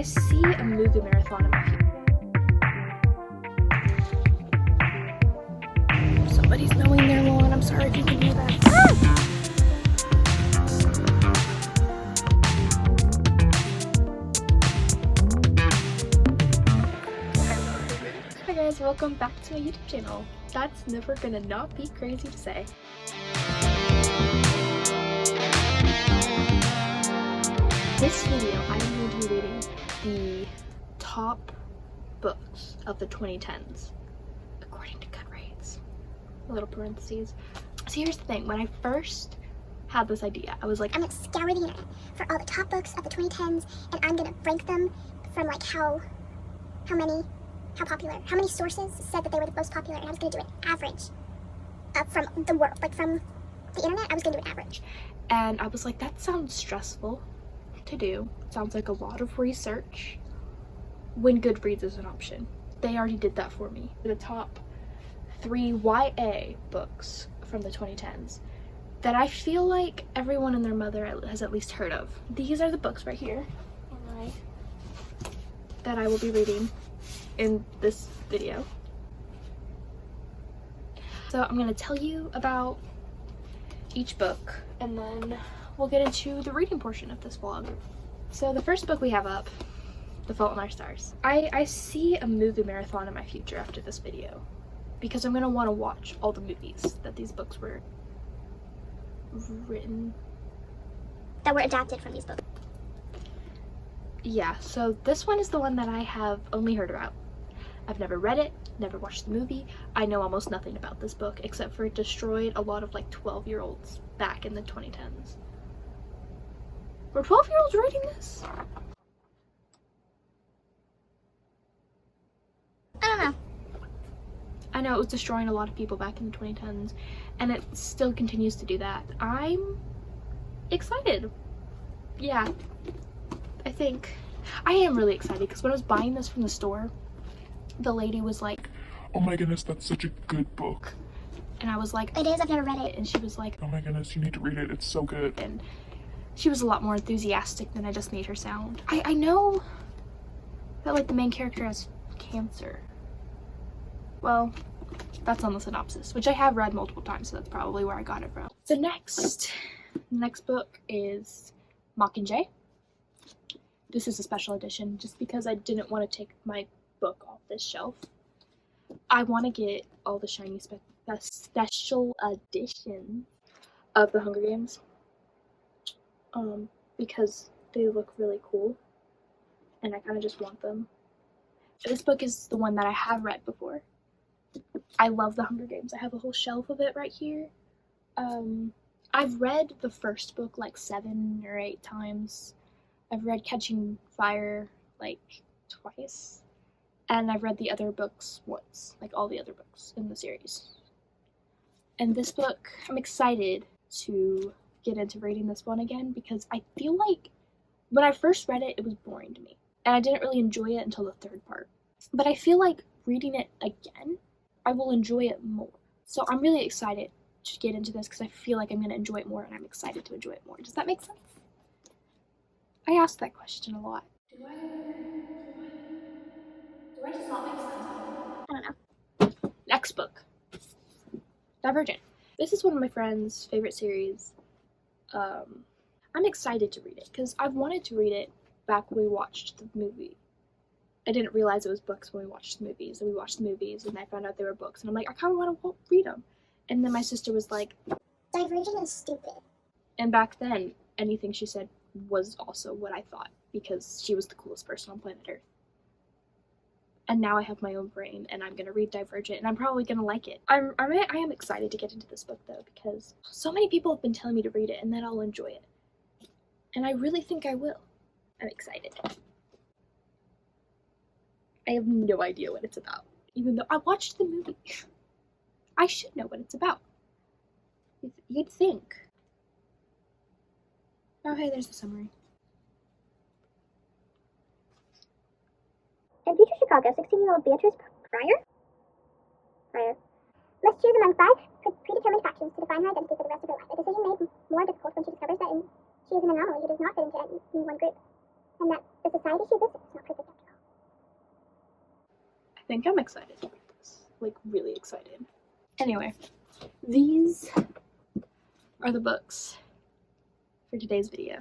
I see a movie marathon in my future. Somebody's mowing their lawn. I'm sorry if you can hear that. Hi guys, welcome back to my YouTube channel. That's never gonna not be crazy to say. This video, I'm going to be reading the top books of the 2010s, according to Goodreads. A little parentheses. So here's the thing, when I first had this idea, I was like, I'm gonna scour the internet for all the top books of the 2010s, and I'm gonna rank them from like how popular, how many sources said that they were the most popular, and I was gonna do an average from the world, like from the internet. I was gonna do an average. And I was like, that sounds stressful to do. Sounds like a lot of research when Goodreads is an option. They already did that for me. The top 3 YA books from the 2010s that I feel like everyone and their mother has at least heard of. These are the books right here that I will be reading in this video. So I'm gonna tell you about each book and then we'll get into the reading portion of this vlog. So the first book we have up, The Fault in Our Stars. I see a movie marathon in my future after this video because I'm gonna want to watch all the movies that these books were written. That were adapted from these books. Yeah, so this one is the one that I have only heard about. I've never read it, never watched the movie. I know almost nothing about this book except for it destroyed a lot of like 12-year-olds back in the 2010s. Were 12-year-olds reading this? I don't know. I know it was destroying a lot of people back in the 2010s and it still continues to do that. I'm excited. Yeah, I think I am really excited because when I was buying this from the store, the lady was like, "Oh my goodness, that's such a good book." And I was like, It is, I've never read it. and she was like, "Oh my goodness, you need to read it, it's so good." and she was a lot more enthusiastic than I just made her sound. I know that like the main character has cancer. Well, that's on the synopsis, which I have read multiple times, so that's probably where I got it from. The next book is Mockingjay. This is a special edition just because I didn't want to take my book off this shelf. I want to get all the shiny special editions of the Hunger Games because they look really cool and I kind of just want them. This book is the one that I have read before. I love the Hunger Games. I have a whole shelf of it right here. I've read the first book like 7 or 8 times. I've read Catching Fire like twice. And I've read the other books once, like all the other books in the series. And this book, I'm excited to get into reading this one again because I feel like when I first read it, it was boring to me. And I didn't really enjoy it until the 3rd part. But I feel like reading it again, I will enjoy it more. So I'm really excited to get into this because I feel like I'm going to enjoy it more and I'm excited to enjoy it more. Does that make sense? I ask that question a lot. Do I just not make sense? I don't know. I don't know. Next book, Divergent. This is one of my friend's favorite series. I'm excited to read it because I've wanted to read it back when we watched the movie. I didn't realize it was books when we watched the movies. And we watched the movies and I found out they were books. And I'm like, I kind of want to read them. And then my sister was like, Divergent is stupid. and back then, anything she said was also what I thought because she was the coolest person on planet Earth. And now I have my own brain and I'm gonna read Divergent and I'm probably gonna like it. I am excited to get into this book though because so many people have been telling me to read it and that I'll enjoy it. And I really think I will. I'm excited. I have no idea what it's about, even though I watched the movie. I should know what it's about. You'd think. Oh hey, there's the summary. In future Chicago, 16-year-old Beatrice Pryor must choose among 5 predetermined factions to define her identity for the rest of her life. A decision made more difficult when she discovers that she is an anomaly who does not fit into any one group. And that the society she lives in is not perfect after all. I think I'm excited about this. Like, really excited. Anyway, these are the books for today's video.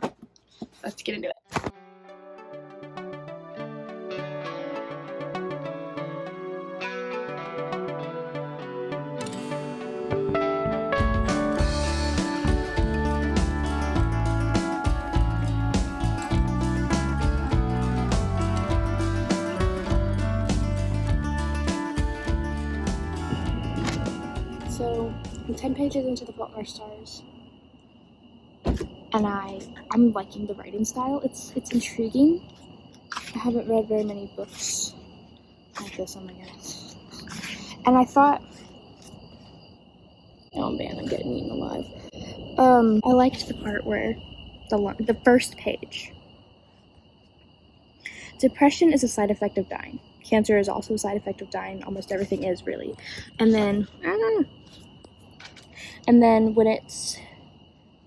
Let's get into it. So, I'm 10 pages into The Fault in Our Stars, and I'm liking the writing style. It's intriguing. I haven't read very many books like this, oh my goodness. And I thought, oh man, I'm getting eaten alive. I liked the part where the first page. Depression is a side effect of dying. Cancer is also a side effect of dying. Almost everything is, really. And then when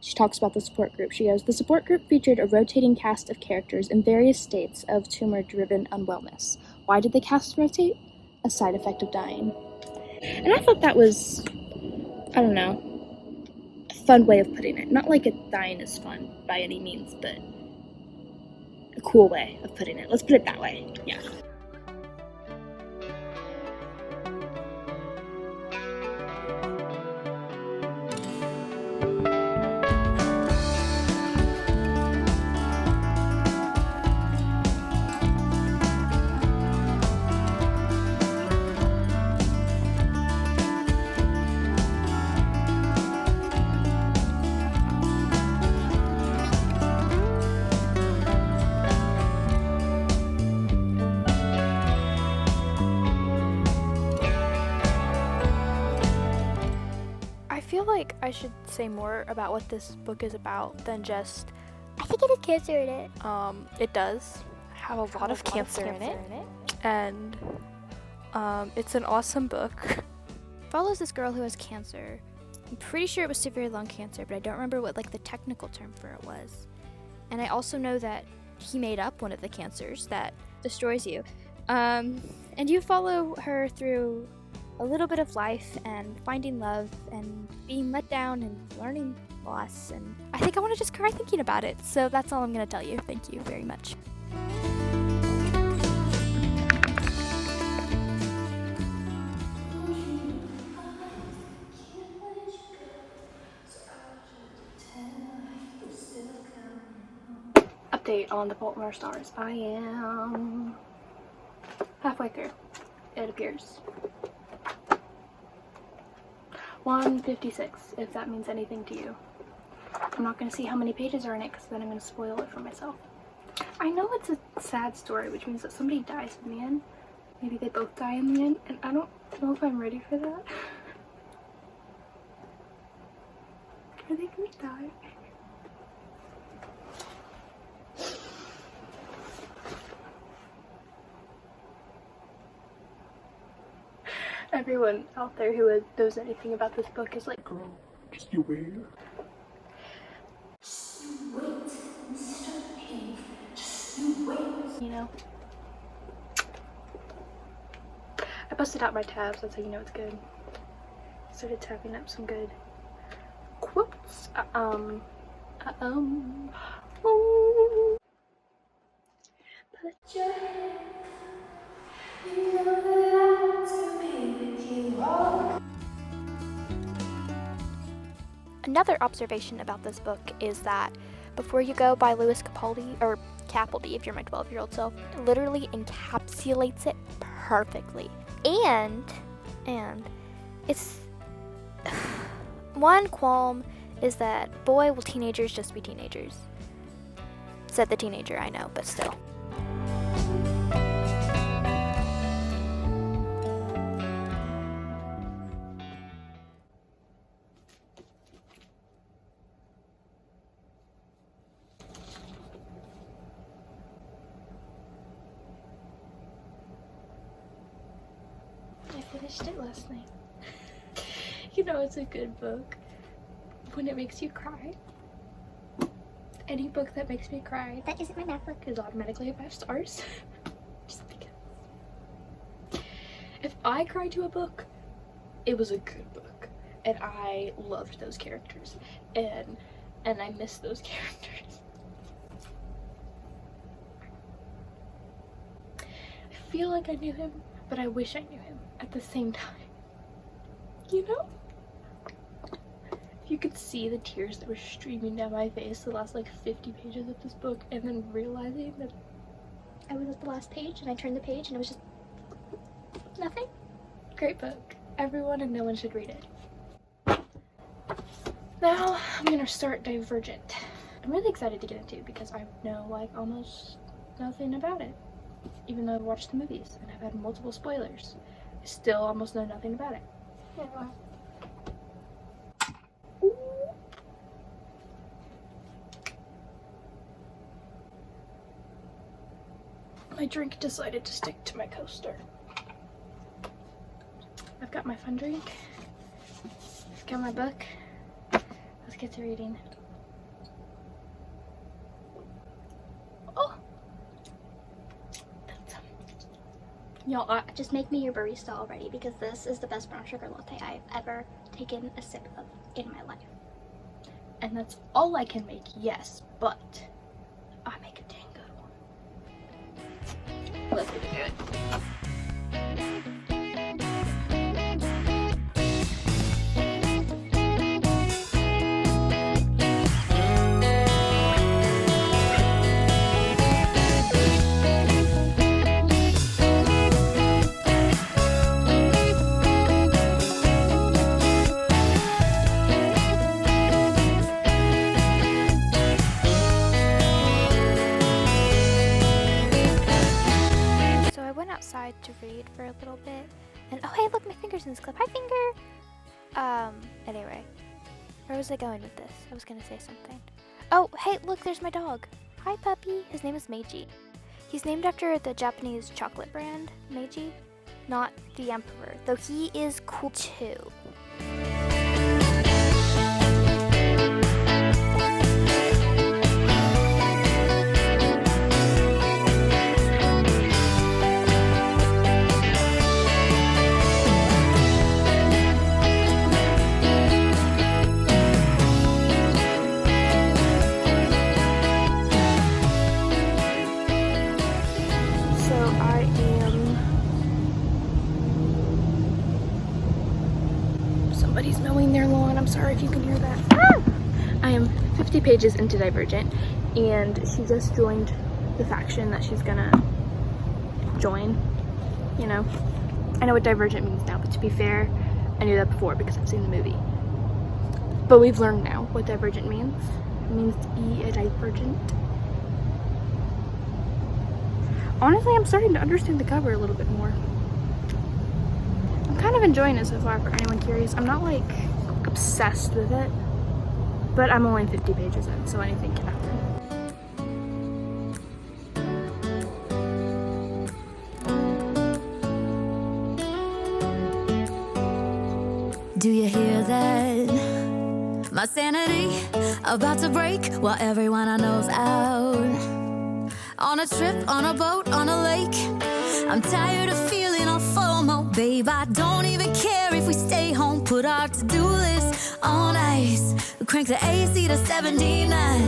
she talks about the support group, she goes, the support group featured a rotating cast of characters in various states of tumor-driven unwellness. Why did the cast rotate? A side effect of dying. And I thought that was, I don't know, a fun way of putting it. Not like dying is fun by any means, but a cool way of putting it. Let's put it that way. Yeah. I feel like I should say more about what this book is about than just, I think it has cancer in it. it does have a lot of cancer in it. And it's an awesome book. Follows this girl who has cancer. I'm pretty sure it was severe lung cancer, but I don't remember what the technical term for it was. And I also know that he made up one of the cancers that destroys you. And you follow her through a little bit of life and finding love and being let down and learning loss. And I think I want to just cry thinking about it. So that's all I'm going to tell you. Thank you very much. Update on The Fault in Our Stars. I am halfway through, it appears. 156, if that means anything to you. I'm not going to see how many pages are in it because then I'm going to spoil it for myself. I know it's a sad story, which means that somebody dies in the end. Maybe they both die in the end, and I don't know if I'm ready for that. Are they going to die? Everyone out there who knows anything about this book is like, Girl, just you wait. Just you wait, Mr. Pink. Just you wait. You know? I busted out my tabs, that's how you know it's good. Started tapping up some good quotes. Put your hand, you know that I want to be with you all. Another observation about this book is that Before You Go by Lewis Capaldi, or Capaldi if you're my 12-year-old self, literally encapsulates it perfectly. And it's one qualm is that, boy, will teenagers just be teenagers. Said the teenager, I know, but still. I finished it last night. You know it's a good book when it makes you cry. any book that makes me cry That isn't my math book. is automatically a 5 stars. Just because. If I cried to a book, it was a good book. And I loved those characters. And I miss those characters. I feel like I knew him, but I wish I knew him at the same time. You know? If you could see the tears that were streaming down my face the last like 50 pages of this book, and then realizing that I was at the last page and I turned the page and it was just nothing. Great book. Everyone and no one should read it. Now I'm gonna start Divergent. I'm really excited to get into because I know like almost nothing about it. Even though I've watched the movies and I've had multiple spoilers, I still almost know nothing about it. Ooh. My drink decided to stick to my coaster. I've got my fun drink. I've got my book. Let's get to reading. Oh! Y'all, just make me your barista already because this is the best brown sugar latte I've ever taken a sip of in my life. And that's all I can make, yes, but I make a dang good one. Let's get into it. To read for a little bit, and oh hey, look, my finger's in this clip. Hi, finger. Anyway, where was I going with this? I was gonna say something. Oh hey, look, there's my dog. Hi, puppy. His name is Meiji. He's named after the Japanese chocolate brand Meiji, not the emperor, though he is cool too. Somebody's mowing their lawn. I'm sorry if you can hear that. Ah! I am 50 pages into Divergent, and she just joined the faction that she's gonna join. You know, I know what Divergent means now, but to be fair, I knew that before because I've seen the movie. But we've learned now what Divergent means. It means to be a divergent. Honestly, I'm starting to understand the cover a little bit more. I'm kind of enjoying it so far, for anyone curious. I'm not like obsessed with it, but I'm only 50 pages in, so anything can happen. Do you hear that? My sanity about to break while everyone I know's out. On a trip, on a boat, on a lake. I'm tired of feeling all FOMO, babe. I don't even care if we stay home. Put our to-do list on ice. Crank the AC to 79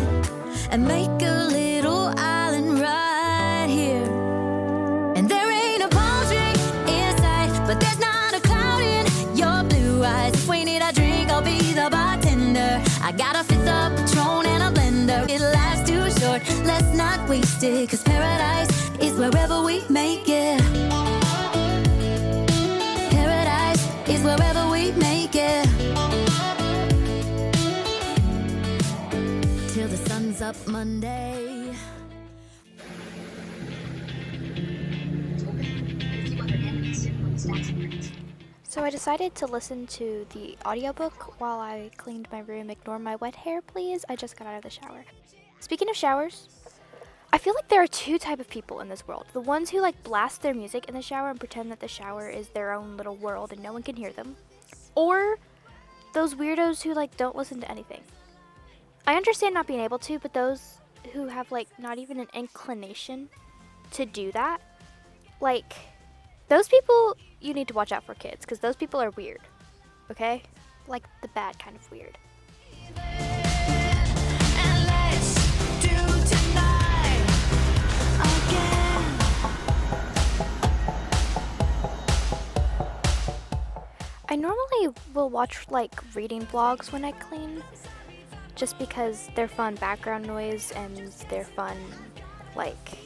and make a little island right here. And there ain't a palm tree in sight, but there's not a cloud in your blue eyes. If we need a drink, I'll be the bartender. I got a fifth of Patron and a blender. It life's too short, let's not waste it, 'cause paradise is wherever we make it. Paradise is wherever we make it. Till the sun's up Monday. So I decided to listen to the audiobook while I cleaned my room. Ignore my wet hair, please. I just got out of the shower. Speaking of showers, I feel like there are two types of people in this world. The ones who like blast their music in the shower and pretend that the shower is their own little world and no one can hear them. Or those weirdos who like don't listen to anything. I understand not being able to, but those who have like not even an inclination to do that, like those people, you need to watch out for kids, because those people are weird, okay? Like the bad kind of weird. And let's do tonight again. I normally will watch like reading vlogs when I clean, just because they're fun background noise and they're fun like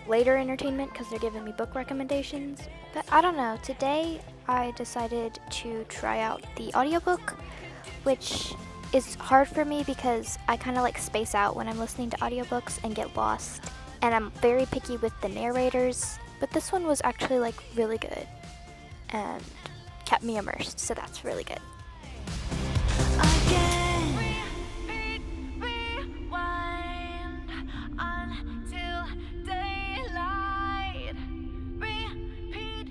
later entertainment because they're giving me book recommendations. But I don't know, today I decided to try out the audiobook, which is hard for me because I kind of like space out when I'm listening to audiobooks and get lost, and I'm very picky with the narrators, but this one was actually like really good and kept me immersed, so that's really good. Again. Rewind until daylight. Repeat.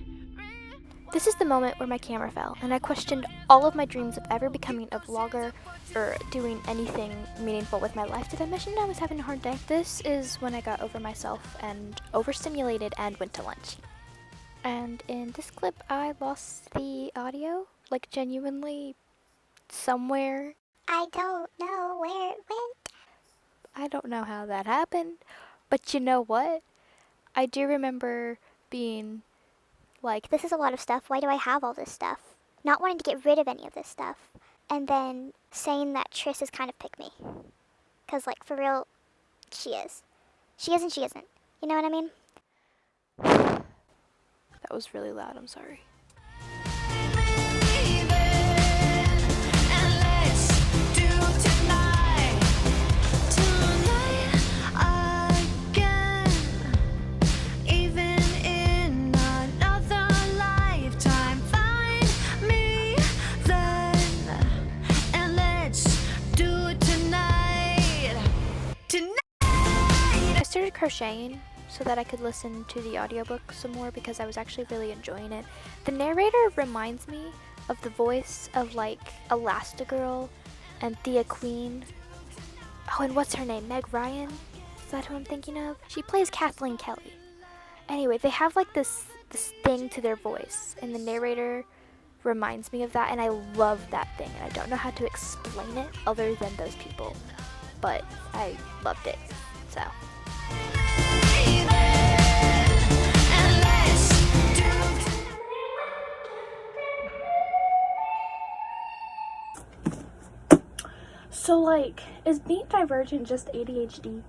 This is the moment where my camera fell, and I questioned all of my dreams of ever becoming a vlogger or doing anything meaningful with my life. Did I mention I was having a hard day? This is when I got over myself and overstimulated and went to lunch. And in this clip, I lost the audio, like genuinely somewhere. I don't know where it went. I don't know how that happened, but you know what? I do remember being like, This is a lot of stuff. Why do I have all this stuff? Not wanting to get rid of any of this stuff. And then saying that Triss is kind of pick me. Because, like, for real, she is. She is and she isn't. You know what I mean? that was really loud, I'm sorry. And let's do tonight again. Even in another lifetime, find me then. And let's do it tonight. I started crocheting so that I could listen to the audiobook some more because I was actually really enjoying it. The narrator reminds me of the voice of like Elastigirl and Thea Queen. Oh, and what's her name? Meg Ryan? Is that who I'm thinking of? She plays Kathleen Kelly. Anyway, they have like this thing to their voice, and the narrator reminds me of that, and I love that thing, and I don't know how to explain it other than those people, but I loved it, so. So, like, is being divergent just ADHD?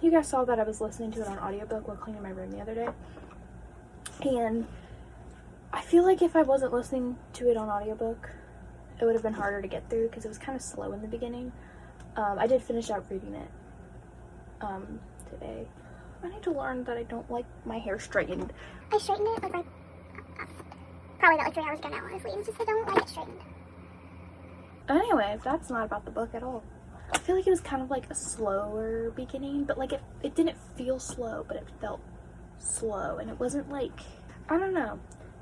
You guys saw that I was listening to it on audiobook while cleaning my room the other day. And I feel like if I wasn't listening to it on audiobook, it would have been harder to get through because it was kind of slow in the beginning. I did finish out reading it today. I need to learn that I don't like my hair straightened. I straightened it like probably about like 3 hours ago now, honestly. It's just I don't like it straightened. Anyway, that's not about the book at all. I feel like it was kind of like a slower beginning, but like it didn't feel slow, but it felt slow, and it wasn't like, I don't know.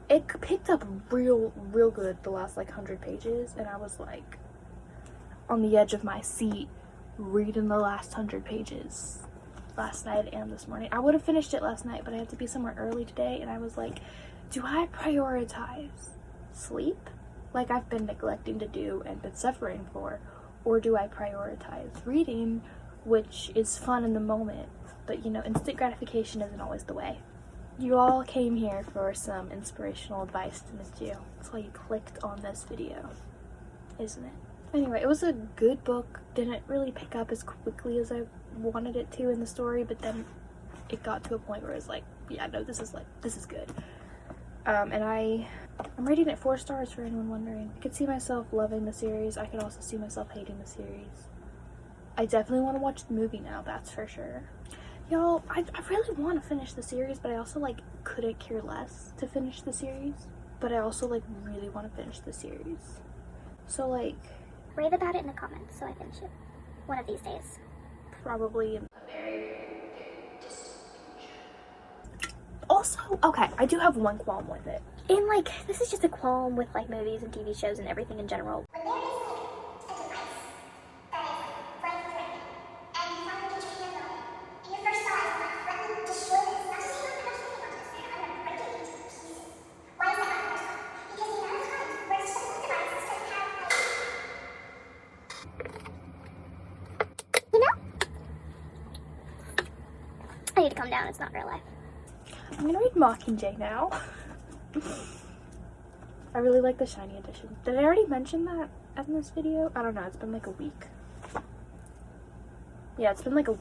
It picked up real good the last like 100 pages, and I was like on the edge of my seat reading the last 100 pages last night and this morning. I would have finished it last night, but I had to be somewhere early today, and I was like, do I prioritize sleep, like I've been neglecting to do and been suffering for, or do I prioritize reading, which is fun in the moment, but you know, instant gratification isn't always the way. You all came here for some inspirational advice, didn't you? That's why you clicked on this video, isn't it? Anyway, it was a good book. Didn't really pick up as quickly as I wanted it to in the story, but then it got to a point where I was like, yeah, no, this is good. And I'm rating it 4 stars for anyone wondering. I could see myself loving the series. I could also see myself hating the series. I definitely want to watch the movie now, that's for sure. Y'all, I really want to finish the series, but I also like couldn't care less to finish the series. But I also like really want to finish the series. So like, Rave about it in the comments so I finish it one of these days. probably in also, okay, I do have one qualm with it. And like, this is just a qualm with like movies and TV shows and everything in general. When there is like a device that is like down, it's not real life. I'm gonna read Mockingjay now. I really like the shiny edition. Did I already mention that in this video? I don't know, it's been like a week. Yeah, it's been like a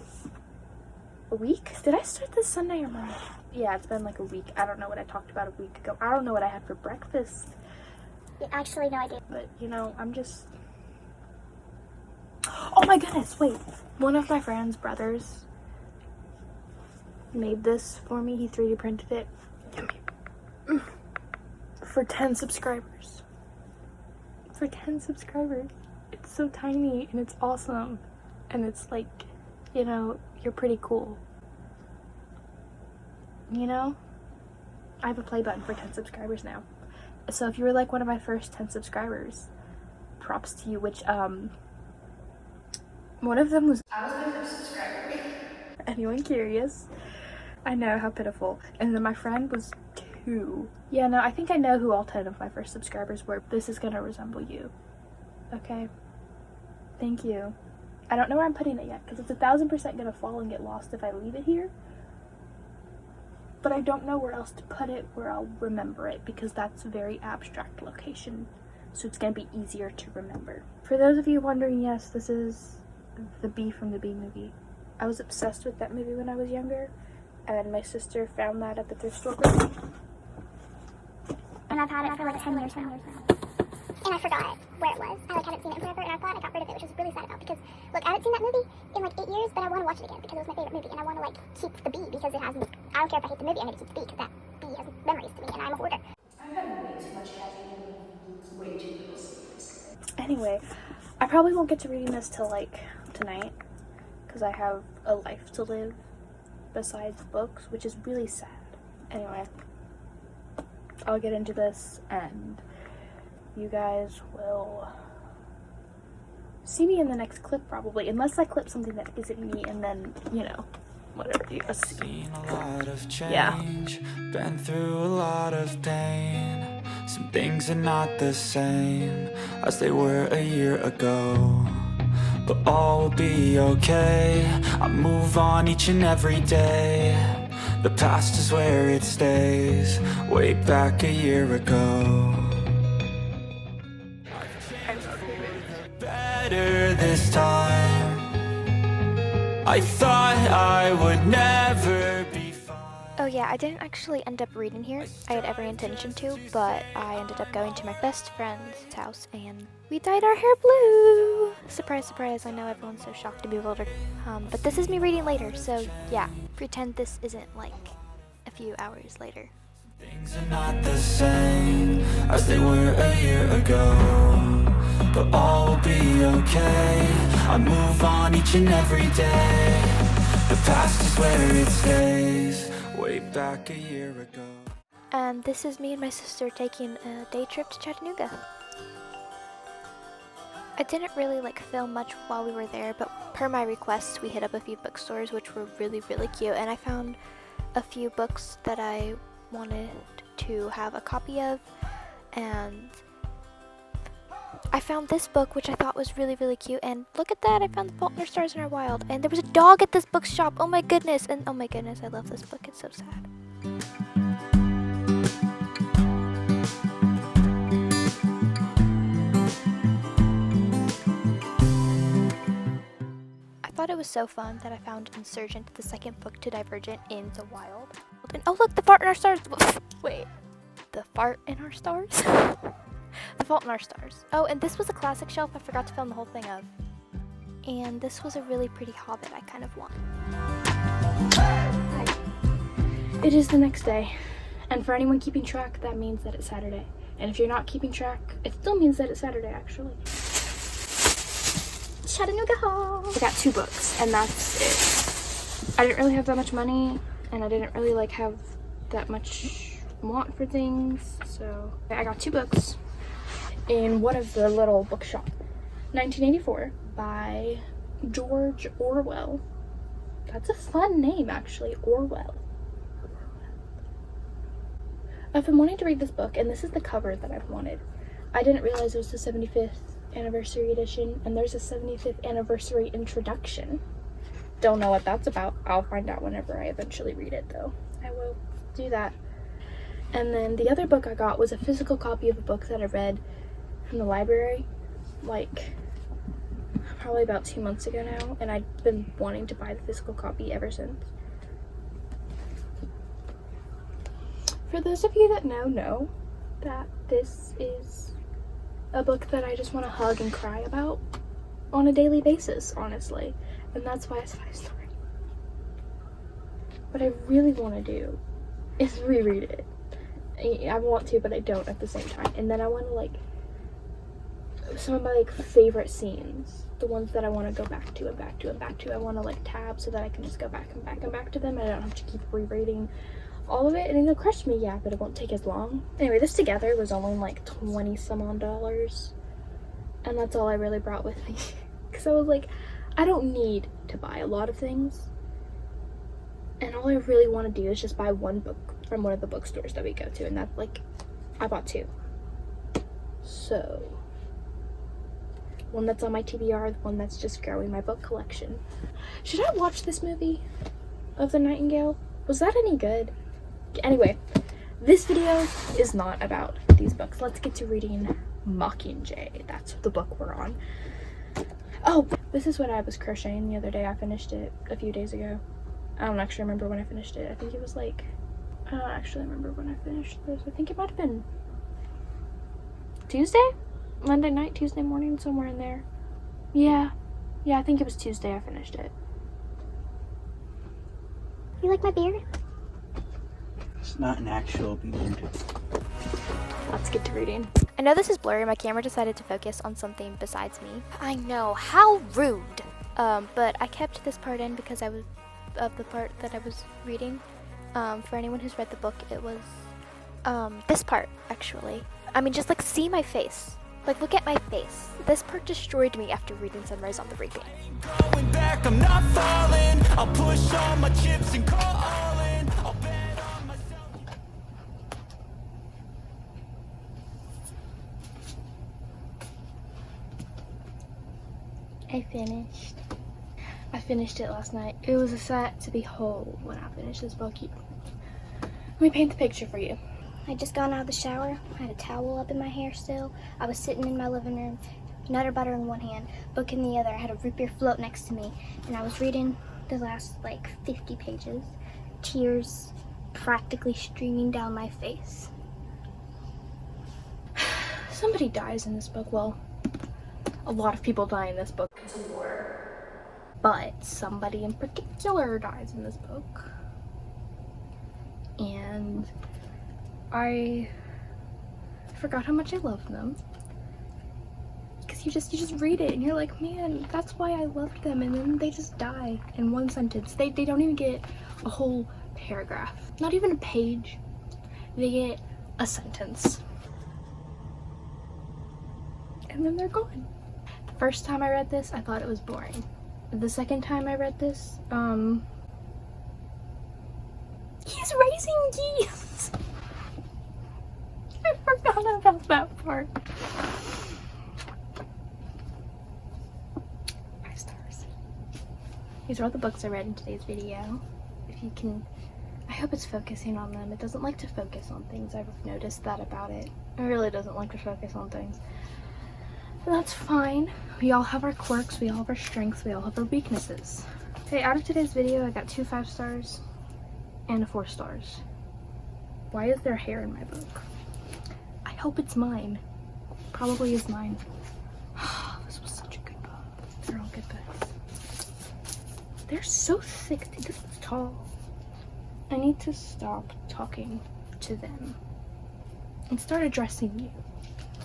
week? Did I start this Sunday or Monday? Yeah, it's been like a week. I don't know what I talked about a week ago. I don't know what I had for breakfast. Yeah, actually, no idea. But, you know, I'm just... Oh my goodness, wait. One of my friend's brothers made this for me. He 3D printed it. For 10 subscribers. For 10 subscribers. It's so tiny and it's awesome. And it's like, you know, you're pretty cool. You know? I have a play button for 10 subscribers now. So if you were like one of my first 10 subscribers, props to you, which, one of them was... I was my first subscriber. Anyone curious? I know, how pitiful. And then my friend was 2. Yeah, no, I think I know who all 10 of my first subscribers were. This is gonna resemble you. Okay? Thank you. I don't know where I'm putting it yet, because it's 1000% gonna fall and get lost if I leave it here. But I don't know where else to put it where I'll remember it, because that's a very abstract location. So it's gonna be easier to remember. For those of you wondering, yes, this is the Bee from the Bee movie. I was obsessed with that movie when I was younger, and my sister found that at the thrift store. And I've had it for like 10 years now. And I forgot where it was. I like haven't seen it in forever, and I thought I got rid of it, which I was really sad about, because look, I haven't seen that movie in like 8 years, but I want to watch it again because it was my favorite movie, and I want to like keep the bee because it has, I don't care if I hate the movie, I'm going to keep the bee because that bee has memories to me, and I'm a hoarder. I've had way too much caffeine and way too little sleep. Anyway, I probably won't get to reading this till like tonight, because I have a life to live besides books, which is really sad. Anyway, I'll get into this and you guys will see me in the next clip probably, unless I clip something that isn't me, and then, you know, whatever you guys see. Seen a lot of change, been through a lot of pain. Some things are not the same as they were a year ago, but all will be okay. I move on each and every day. The past is where it stays, way back a year ago. Better this time. I thought I would never be fine. Oh yeah, I didn't actually end up reading here. I had every intention to, but I ended up going to my best friend's house and we dyed our hair blue! Surprise, surprise, I know everyone's so shocked and bewildered. But this is me reading later, so yeah, pretend this isn't like a few hours later. Things are not the same as they were a year ago, but all will be okay. I move on each and every day. The past is where it stays, way back a year ago. And this is me and my sister taking a day trip to Chattanooga. I didn't really like film much while we were there, but per my requests we hit up a few bookstores which were really cute, and I found a few books that I wanted to have a copy of, and I found this book which I thought was really cute, and look at that, I found The Fault in Our Stars and Our Wild, and there was a dog at this bookshop. Oh my goodness, and oh my goodness, I love this book, it's so sad. I thought it was so fun that I found Insurgent, the second book to Divergent, in the wild. And oh look, The Fart in Our Stars! Wait, The Fart in Our Stars? The Fault in Our Stars. Oh, and this was a classic shelf I forgot to film the whole thing of. And this was a really pretty Hobbit I kind of want. It is the next day, and for anyone keeping track, that means that it's Saturday. And if you're not keeping track, it still means that it's Saturday, actually. Chattanooga Hall! I got 2 books, and that's it. I didn't really have that much money, and I didn't really like have that much want for things, so I got 2 books in one of the little bookshop. 1984 by George Orwell. That's a fun name, actually, Orwell. I've been wanting to read this book, and this is the cover that I've wanted. I didn't realize it was the 75th anniversary edition, and there's a 75th anniversary introduction. don't know what that's about. I'll find out whenever I eventually read it, though. I will do that. And then the other book I got was a physical copy of a book that I read from the library, like, probably about 2 months ago now, and I've been wanting to buy the physical copy ever since. For those of you that know that this is a book that I just want to hug and cry about on a daily basis, honestly, and that's why it's 5 stars. What I really want to do is reread it. I want to, but I don't at the same time. And then I want to, like, some of my, like, favorite scenes, the ones that I want to go back to and back to and back to, I want to, like, tab so that I can just go back and back and back to them, and I don't have to keep rereading all of it. And it'll crush me, yeah, but it won't take as long. Anyway, this together was only like $20 some odd, and that's all I really brought with me. Because I was like, I don't need to buy a lot of things, and all I really want to do is just buy one book from one of the bookstores that we go to, and that's, like, I bought 2. So, one that's on my TBR, one that's just growing my book collection. Should I watch this movie of The Nightingale? Was that any good? Anyway, this video is not about these books. Let's get to reading Mockingjay. That's the book we're on. Oh, this is what I was crocheting the other day. I finished it a few days ago. I don't actually remember when I finished it. I think it was like, I don't actually remember when I finished this. I think it might have been Tuesday? Monday night, Tuesday morning, somewhere in there. Yeah, I think it was Tuesday I finished it. You like my beard? It's not an actual beard. Let's get to reading. I know this is blurry. My camera decided to focus on something besides me. I know, how rude. But I kept this part in because I was of the part that I was reading. For anyone who's read the book, it was this part actually. I mean, just like see my face. Like, look at my face. This part destroyed me after reading Sunrise on the Reaping. Going back, I'm not falling. I'll push all my chips and call all in. I'll bet on myself. I finished it last night. It was a sight to behold when I finished this book. Let me paint the picture for you. I just got out of the shower. I had a towel up in my hair still. I was sitting in my living room, Nutter Butter in one hand, book in the other. I had a root beer float next to me, and I was reading the last, like, 50 pages. Tears practically streaming down my face. Somebody dies in this book. Well, a lot of people die in this book. It's a war. But somebody in particular dies in this book. And I forgot how much I love them. Because you just read it and you're like, man, that's why I loved them, and then they just die in one sentence. They don't even get a whole paragraph. Not even a page. They get a sentence. And then they're gone. The first time I read this, I thought it was boring. The second time I read this, he's raising geese! I forgot about that part. 5 stars. These are all the books I read in today's video. If you can, I hope it's focusing on them. It doesn't like to focus on things. I've noticed that about it. It really doesn't like to focus on things. And that's fine. We all have our quirks, we all have our strengths, we all have our weaknesses. Okay, out of today's video, I got 2 5 stars and a 4 stars. Why is there hair in my book? I hope it's mine. Probably is mine. This was such a good book. They're all good books. They're so thick. Dude, this one's tall. I need to stop talking to them and start addressing you.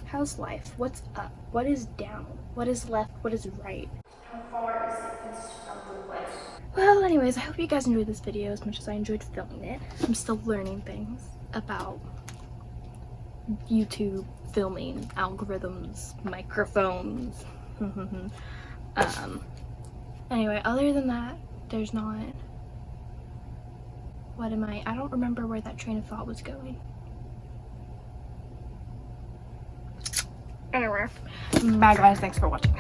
How's life? What's up? What is down? What is left? What is right? How far is it east from the west? Well, anyways, I hope you guys enjoyed this video as much as I enjoyed filming it. I'm still learning things about YouTube, filming, algorithms, microphones. Anyway, other than that, there's not... What am I don't remember where that train of thought was going. Anyway, bye guys, thanks for watching.